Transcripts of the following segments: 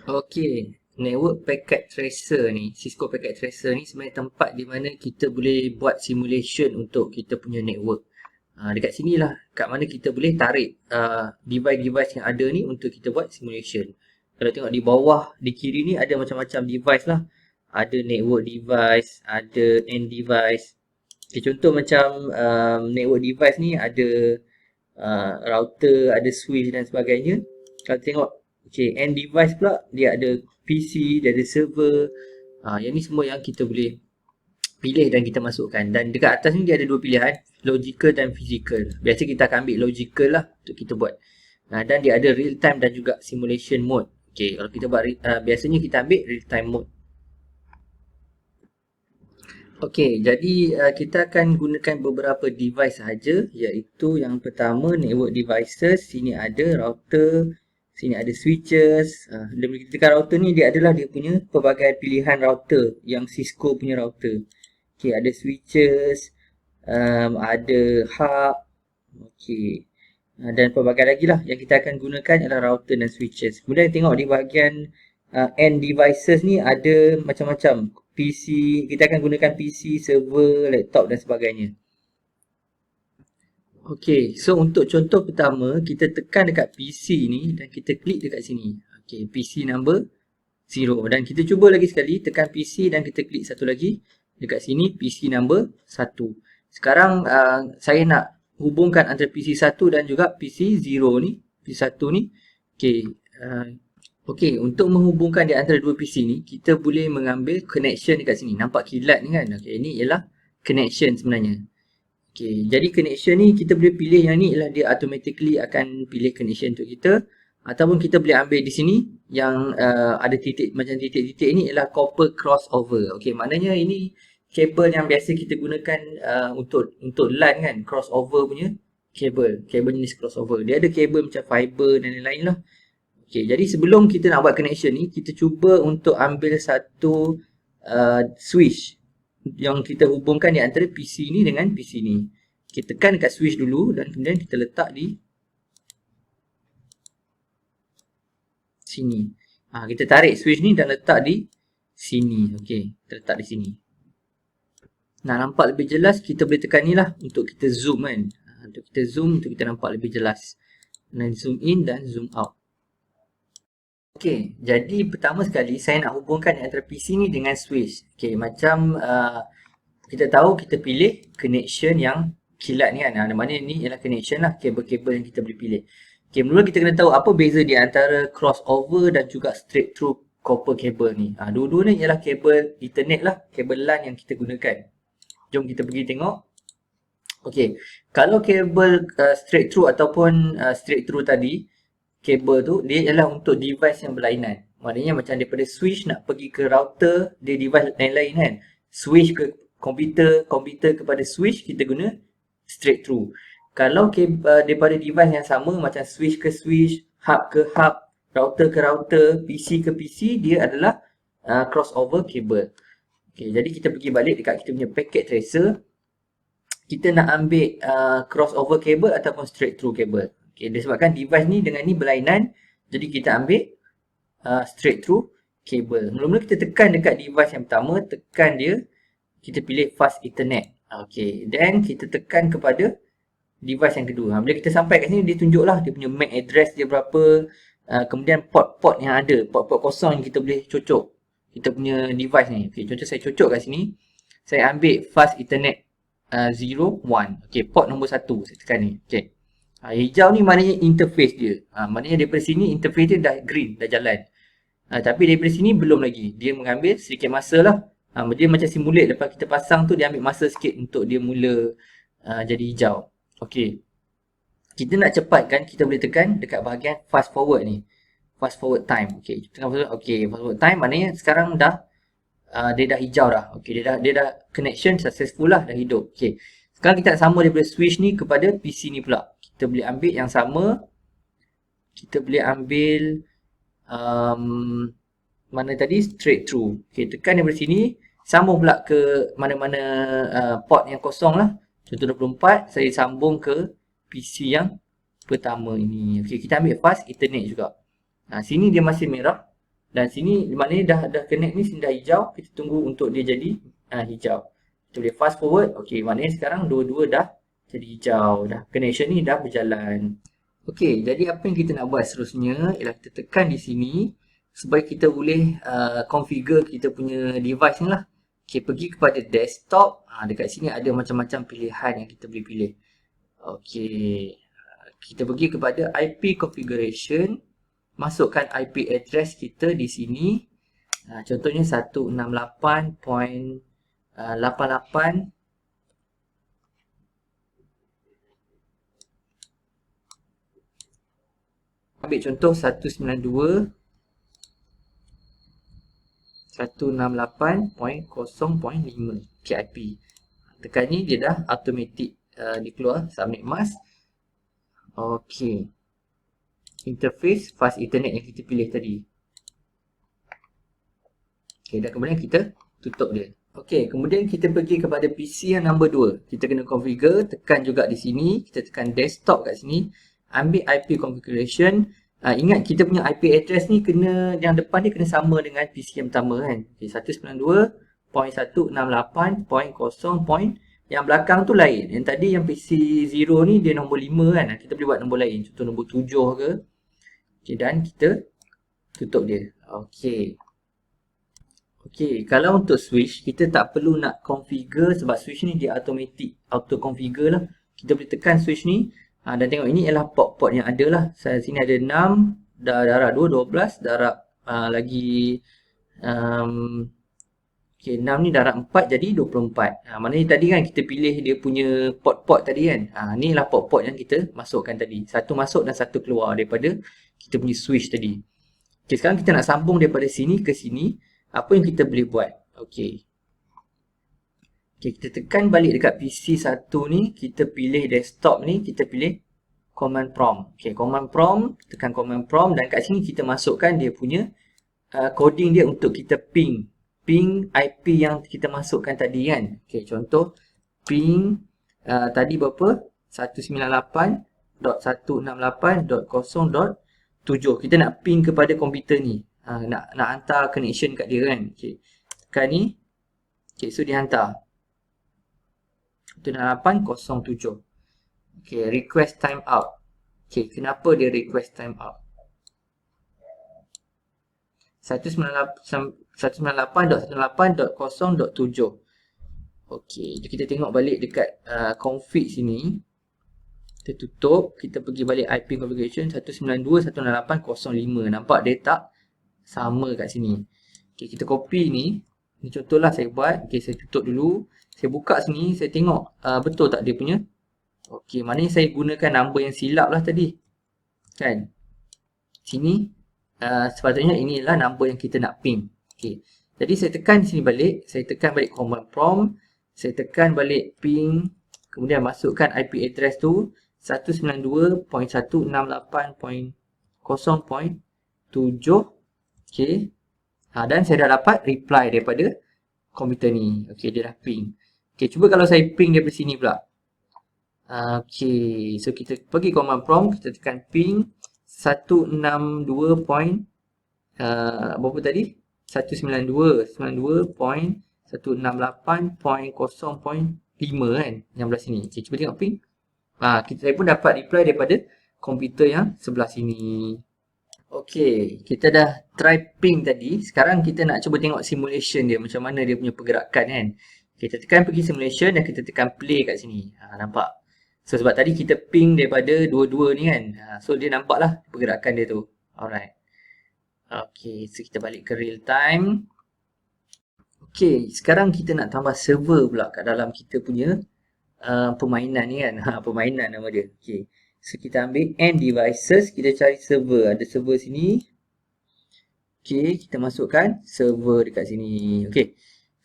Okey, network packet tracer ni, Cisco packet tracer ni sebenarnya tempat di mana kita boleh buat simulation untuk kita punya network. Dekat sini lah, kat mana kita boleh tarik device-device yang ada ni untuk kita buat simulation. Kalau tengok di bawah, di kiri ni ada macam-macam device lah. Ada network device, ada end device. Okay, contoh macam network device ni ada router, ada switch dan sebagainya. Kalau tengok okay, end device pula dia ada PC, dia ada server. Yang ni semua yang kita boleh pilih dan kita masukkan. Dan dekat atas ni dia ada dua pilihan, logical dan physical. Biasa kita akan ambil logical lah untuk kita buat. Dan dia ada real time dan juga simulation mode. Okay, kalau kita buat biasanya kita ambil real time mode. Okey, jadi kita akan gunakan beberapa device sahaja, iaitu yang pertama network devices. Sini ada router, sini ada switches. Dia boleh kita router ni dia adalah dia punya pelbagai pilihan router yang Cisco punya router. Okey, ada switches, ada hub. Okey. Dan pelbagai lagi lah yang kita akan gunakan adalah router dan switches. Kemudian tengok di bahagian end devices ni ada macam-macam. PC, kita akan gunakan PC, server, laptop dan sebagainya. Okey, so untuk contoh pertama, kita tekan dekat PC ni dan kita klik dekat sini. Okey, PC number 0. Dan kita cuba lagi sekali, tekan PC dan kita klik satu lagi. Dekat sini, PC number 1. Sekarang saya nak hubungkan antara PC 1 dan juga PC 0 ni. PC 1 ni. Okey, Okey, untuk menghubungkan di antara dua PC ni, kita boleh mengambil connection dekat sini. Nampak kilat ni kan? Okey, ini ialah connection sebenarnya. Okey, jadi connection ni kita boleh pilih yang ni ialah dia automatically akan pilih connection untuk kita. Ataupun kita boleh ambil di sini yang ada titik macam titik-titik ni ialah copper crossover. Okey, maknanya ini kabel yang biasa kita gunakan untuk LAN kan, crossover punya kabel jenis crossover. Dia ada kabel macam fiber dan lain-lain lah. Okay, jadi sebelum kita nak buat connection ni, kita cuba untuk ambil satu switch yang kita hubungkan di antara PC ni dengan PC ni. Kita tekan dekat switch dulu dan kemudian kita letak di sini. Kita tarik switch ni dan letak di sini. Okay, kita letak di sini. Nah, nampak lebih jelas, kita boleh tekan ni lah untuk kita zoom kan. Untuk kita zoom, untuk kita nampak lebih jelas. Dan zoom in dan zoom out. Okey, jadi pertama sekali saya nak hubungkan antara PC ni dengan switch. Okey, macam kita tahu kita pilih connection yang kilat ni kan. Maknanya ni ialah connection lah, kabel-kabel yang kita boleh pilih. Okey, mula kita kena tahu apa beza di antara crossover dan juga straight through copper cable ni. Dua-dua ni ialah kabel Ethernet lah, kabel LAN yang kita gunakan. Jom kita pergi tengok. Okey, kalau kabel straight through ataupun straight through tadi, kabel tu dia ialah untuk device yang berlainan. Maknanya macam daripada switch nak pergi ke router, dia device lain-lain kan. Switch ke komputer, komputer kepada switch, kita guna straight through. Kalau daripada device yang sama macam switch ke switch, hub ke hub, router ke router, PC ke PC, dia adalah crossover cable. Okay, jadi kita pergi balik dekat kita punya packet tracer. Kita nak ambil crossover cable ataupun straight through cable. Okay, disebabkan device ni dengan ni berlainan, jadi kita ambil straight through cable. Mula-mula kita tekan dekat device yang pertama, tekan dia, kita pilih fast ethernet. Okay, then kita tekan kepada device yang kedua. Bila kita sampai kat sini, dia tunjuklah dia punya MAC address dia berapa, kemudian port-port yang ada, port-port kosong yang kita boleh cocok kita punya device ni. Okay, contoh saya cocok kat sini, saya ambil fast ethernet 0, 1. Okay, port nombor 1, saya tekan ni. Okay. Hijau ni maknanya interface dia. Maknanya daripada sini interface dia dah green, dah jalan. Tapi daripada sini belum lagi. Dia mengambil sedikit masa lah. Dia macam simulate, lepas kita pasang tu dia ambil masa sikit untuk dia mula jadi hijau. Okey. Kita nak cepatkan, kita boleh tekan dekat bahagian fast forward ni. Fast forward time. Okey, tekan fast forward time maknanya sekarang dah dia dah hijau dah. Okey, dia dah connection successful lah, dah hidup. Okey. Sekarang kita nak sama daripada switch ni kepada PC ni pula. Kita boleh ambil yang sama. Kita boleh ambil mana tadi? Straight through. Okay, tekan daripada sini. Sambung pula ke mana-mana port yang kosong lah. Contoh 24. Saya sambung ke PC yang pertama ini. Okay, kita ambil fast ethernet juga. Sini dia masih merah. Dan sini maknanya dah connect ni sini dah hijau, kita tunggu untuk dia jadi hijau. Kita boleh fast forward. Okey, maknanya sekarang dua-dua dah jadi hijau, dah connection ni dah berjalan. Okey, jadi apa yang kita nak buat seterusnya ialah kita tekan di sini supaya kita boleh configure kita punya device ni lah. Okey, pergi kepada desktop. Dekat sini ada macam-macam pilihan yang kita boleh pilih. Okey, kita pergi kepada IP configuration. Masukkan IP address kita di sini. Contohnya 168.88. Ambil contoh 192.168.0.5 IP. Tekan ni dia dah automatic dia keluar submit mask. Okey. Interface fast ethernet yang kita pilih tadi. Okey, dan kemudian kita tutup dia. Okey, kemudian kita pergi kepada PC yang nombor 2. Kita kena configure, tekan juga di sini, kita tekan desktop kat sini, ambil IP configuration. Ingat kita punya IP address ni kena yang depan ni kena sama dengan PC yang pertama kan. Okey, 192.168.0. Yang belakang tu lain. Yang tadi yang PC 0 ni dia nombor 5 kan. Kita boleh buat nombor lain. Contoh nombor 7 ke. Okey, dan kita tutup dia. Okey. Okey, kalau untuk switch, kita tak perlu nak configure sebab switch ni dia automatic auto configure lah. Kita boleh tekan switch ni. Dan tengok ini ialah port-port yang ada lah. Sini ada 6, darab 2, 12, darab lagi okey, 6 ni darab 4 jadi 24. Maknanya tadi kan kita pilih dia punya port-port tadi kan. Ni lah port-port yang kita masukkan tadi. Satu masuk dan satu keluar daripada kita punya switch tadi. Okey, sekarang kita nak sambung daripada sini ke sini. Apa yang kita boleh buat? Okey. Okey, kita tekan balik dekat PC 1 ni, kita pilih desktop ni, kita pilih command prompt. Okey, command prompt, tekan command prompt dan kat sini kita masukkan dia punya coding dia untuk kita ping IP yang kita masukkan tadi kan. Okey, contoh ping tadi berapa? 198.168.0.7. Kita nak ping kepada komputer ni. Nak hantar connection kat dia kan. Okey. Tekan ni. Okey, so dia hantar. 168.07. Okey, request timeout. Okey, kenapa dia request timeout? 198.168.0.7. Okey, kita tengok balik dekat config sini. Kita tutup, kita pergi balik IP configuration 192.168.0.5. Nampak dia tak sama kat sini. Okey, kita copy ni. Ni contohlah saya buat. Okey, saya tutup dulu. Saya buka sini, saya tengok betul tak dia punya. Okey, maknanya saya gunakan number yang silap lah tadi. Kan? Sini sepatutnya inilah number yang kita nak ping. Okey. Jadi saya tekan sini balik, saya tekan balik command prompt, saya tekan balik ping, kemudian masukkan IP address tu 192.168.0.7. Okey. Dan saya dah dapat reply daripada komputer ni. Okey, dia dah ping. Okey, cuba kalau saya ping daripada sini pula. Okey, so kita pergi command prompt, kita tekan ping 162. Berapa tadi? 192.168.0.5 kan yang belah sini. Okey, cuba tengok ping. Saya pun dapat reply daripada komputer yang sebelah sini. Okey, kita dah try ping tadi. Sekarang kita nak cuba tengok simulation dia, macam mana dia punya pergerakan kan. Kita tekan pergi simulation dan kita tekan play kat sini. Nampak? So sebab tadi kita ping daripada dua-dua ni kan. So dia nampak lah pergerakan dia tu. Alright. Okey, so kita balik ke real time. Okey, sekarang kita nak tambah server pula kat dalam kita punya permainan ni kan. Permainan nama dia. Okey. So kita ambil end devices, kita cari server. Ada server sini. Okey, kita masukkan server dekat sini. Okey.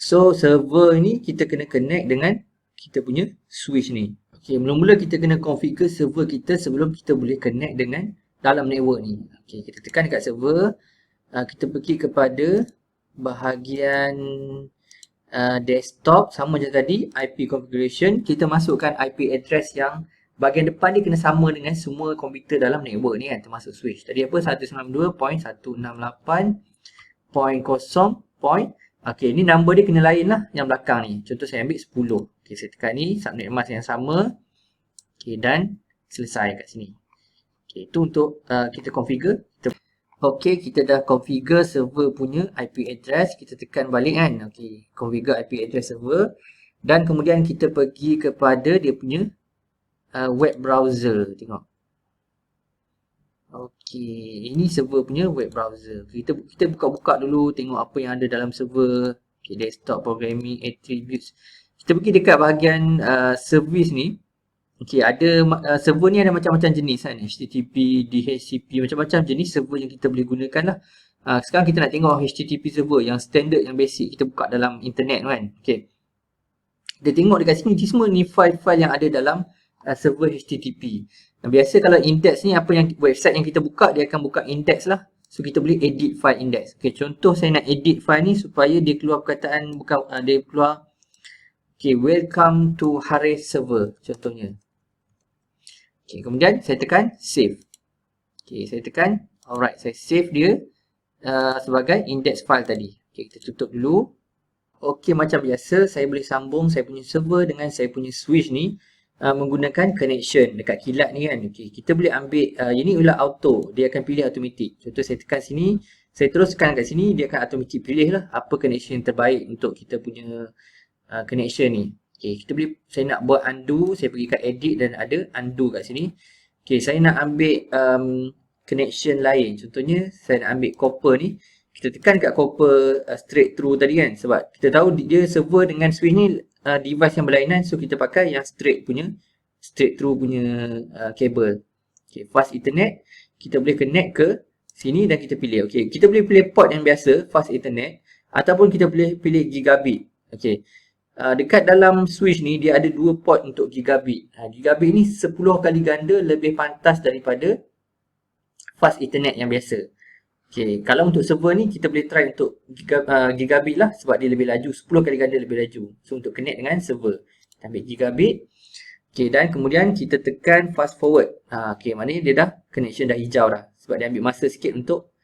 So server ni kita kena connect dengan kita punya switch ni. Okey, mula-mula kita kena configure server kita sebelum kita boleh connect dengan dalam network ni. Okey, kita tekan dekat server. Kita pergi kepada bahagian desktop, sama je tadi, IP configuration. Kita masukkan IP address yang bahagian depan ni kena sama dengan semua komputer dalam network ni kan, termasuk switch. Tadi apa? 192.168.0.7. Okey, ni number dia kena lain lah yang belakang ni. Contoh saya ambil 10. Okey, saya tekan ni, subnet mask yang sama. Okey, dan selesai kat sini. Okey, itu untuk kita configure. Okey, kita dah configure server punya IP address. Kita tekan balik kan. Okey, configure IP address server. Dan kemudian kita pergi kepada dia punya web browser. Tengok. Okey, ini server punya web browser. Kita buka-buka dulu, tengok apa yang ada dalam server. Okey, desktop programming attributes. Kita pergi dekat bahagian service ni. Okey, ada server ni ada macam-macam jenis kan. HTTP, DHCP, macam-macam jenis server yang kita boleh gunakan lah. Sekarang kita nak tengok HTTP server yang standard, yang basic kita buka dalam internet kan. Okey. Kita tengok dekat sini, semua ni file-file yang ada dalam server HTTP. Biasa kalau index ni, apa yang website yang kita buka, dia akan buka index lah. So kita boleh edit file index. Okay, contoh saya nak edit file ni supaya dia keluar perkataan, bukan dia keluar okay, welcome to Haris server contohnya. Okay, kemudian saya tekan save. Okay, saya tekan alright, saya save dia sebagai index file tadi. Okay, kita tutup dulu. Okey, macam biasa saya boleh sambung saya punya server dengan saya punya switch ni menggunakan connection dekat kilat ni kan. Okey, kita boleh ambil ini ialah auto, dia akan pilih automatic. Contoh saya tekan sini, saya terus tekan kat sini, dia akan automatic pilih lah apa connection yang terbaik untuk kita punya connection ni. Okey, kita boleh, saya nak buat undo, saya pergi kat edit dan ada undo kat sini. Okey, saya nak ambil connection lain. Contohnya saya nak ambil copper ni. Kita tekan kat copper straight through tadi kan, sebab kita tahu dia server dengan switch ni device yang berlainan, so kita pakai yang straight through punya kabel. Okay, fast ethernet kita boleh connect ke sini dan kita pilih. Okay, kita boleh pilih port yang biasa fast ethernet ataupun kita boleh pilih gigabit. Okay, dekat dalam switch ni dia ada dua port untuk gigabit. Gigabit ni 10 kali ganda lebih pantas daripada fast ethernet yang biasa. Okay, kalau untuk server ni kita boleh try untuk gigabit lah sebab dia lebih laju, 10 kali ganda lebih laju. So untuk connect dengan server, kita ambil gigabit. Okay, dan kemudian kita tekan fast forward. Okay, maknanya dia dah connection dah hijau dah sebab dia ambil masa sikit untuk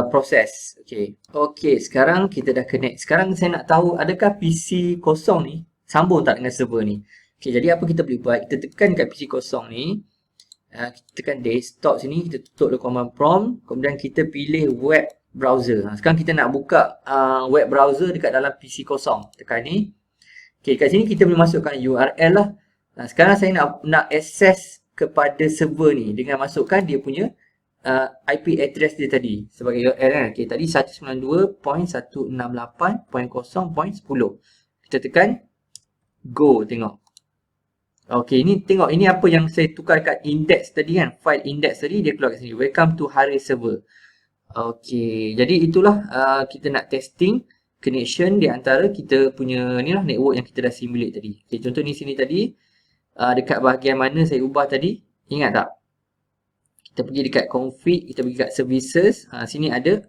proses. Okay. Okay, sekarang kita dah connect. Sekarang saya nak tahu adakah PC kosong ni sambung tak dengan server ni. Okay, jadi apa kita boleh buat? Kita tekan kat PC kosong ni. Kita tekan desktop sini, kita tutup command prompt, kemudian kita pilih web browser. Sekarang kita nak buka web browser dekat dalam PC kosong. Tekan ni. Okay, kat sini kita boleh masukkan URL lah. Sekarang saya nak access kepada server ni dengan masukkan dia punya IP address dia tadi sebagai URL kan. Okay, tadi 192.168.0.10. Kita tekan go, tengok. Okey, ini tengok, ini apa yang saya tukar kat index tadi kan, file index tadi dia keluar kat sini, welcome to Haris server. Okey, jadi itulah kita nak testing connection di antara kita punya ni lah network yang kita dah simulate tadi. Okey, contoh ni sini tadi dekat bahagian mana saya ubah tadi, ingat tak? Kita pergi dekat config, kita pergi kat services, sini ada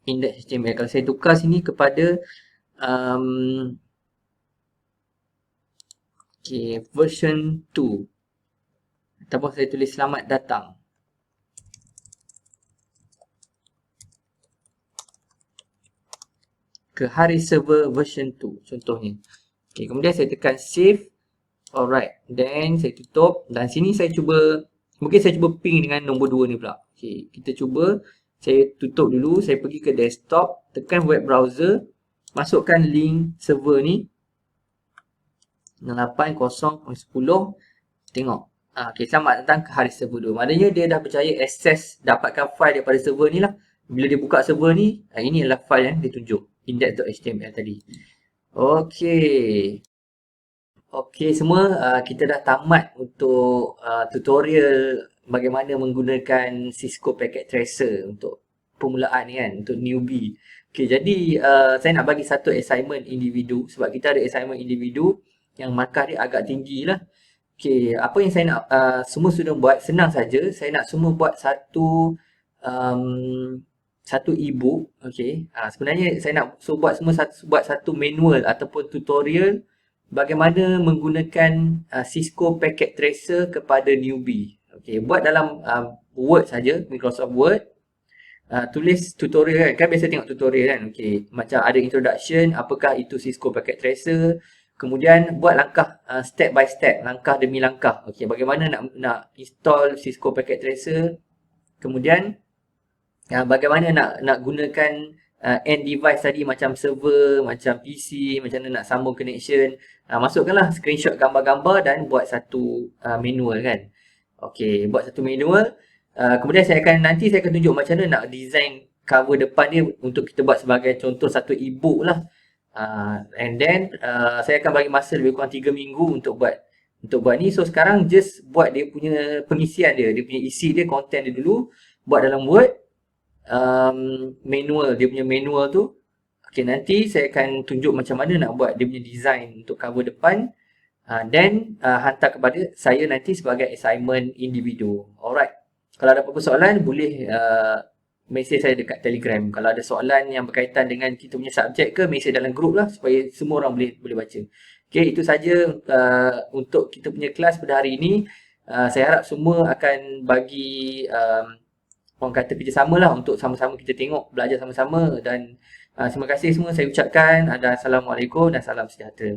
index HTML. Kalau saya tukar sini kepada okay, version 2 ataupun saya tulis selamat datang. Ke Haris server version 2 contohnya. Okay, kemudian saya tekan save. Alright, then saya tutup dan sini saya cuba, mungkin saya cuba ping dengan nombor 2 ni pula. Okay, kita cuba, saya tutup dulu, saya pergi ke desktop, tekan web browser, masukkan link server ni 68.0.10. Tengok. Okay, selamat datang ke Haris server 2. Maknanya dia dah percaya akses dapatkan file daripada server ni lah. Bila dia buka server ni, ini adalah file yang dia tunjuk, index.html tadi. Okay. Okay, semua kita dah tamat untuk tutorial bagaimana menggunakan Cisco Packet Tracer untuk permulaan ni kan, untuk newbie. Okay, jadi saya nak bagi satu assignment individu sebab kita ada assignment individu yang markah dia agak tinggi lah. Okay, apa yang saya nak semua student buat, senang saja. Saya nak semua buat satu e-book. Okay, sebenarnya saya nak buat semua buat satu manual ataupun tutorial bagaimana menggunakan Cisco Packet Tracer kepada newbie. Okay, buat dalam Word saja, Microsoft Word. tulis tutorial kan biasa tengok tutorial kan. Okey, macam ada introduction, apakah itu Cisco Packet Tracer, kemudian buat langkah step by step, langkah demi langkah. Okey, bagaimana nak install Cisco Packet Tracer, kemudian bagaimana nak gunakan end device tadi macam server, macam PC, macam mana nak sambung connection. Masukkanlah screenshot gambar-gambar dan buat satu manual kan. Okey, buat satu manual. Kemudian nanti saya akan tunjuk macam mana nak design cover depan dia untuk kita buat sebagai contoh satu e-book lah. And then saya akan bagi masa lebih kurang 3 minggu untuk buat ni. So sekarang just buat dia punya pengisian dia punya isi dia, content dia dulu, buat dalam Word. Manual, dia punya manual tu. Okay, nanti saya akan tunjuk macam mana nak buat dia punya design untuk cover depan. Then hantar kepada saya nanti sebagai assignment individu. Alright. Kalau ada apa-apa soalan, boleh mesej saya dekat Telegram. Kalau ada soalan yang berkaitan dengan kita punya subjek ke, mesej dalam group lah supaya semua orang boleh baca. Okay, itu saja untuk kita punya kelas pada hari ini. Saya harap semua akan bagi orang kata kerjasama lah untuk sama-sama kita tengok, belajar sama-sama. Dan terima kasih semua saya ucapkan. Assalamualaikum dan salam sejahtera.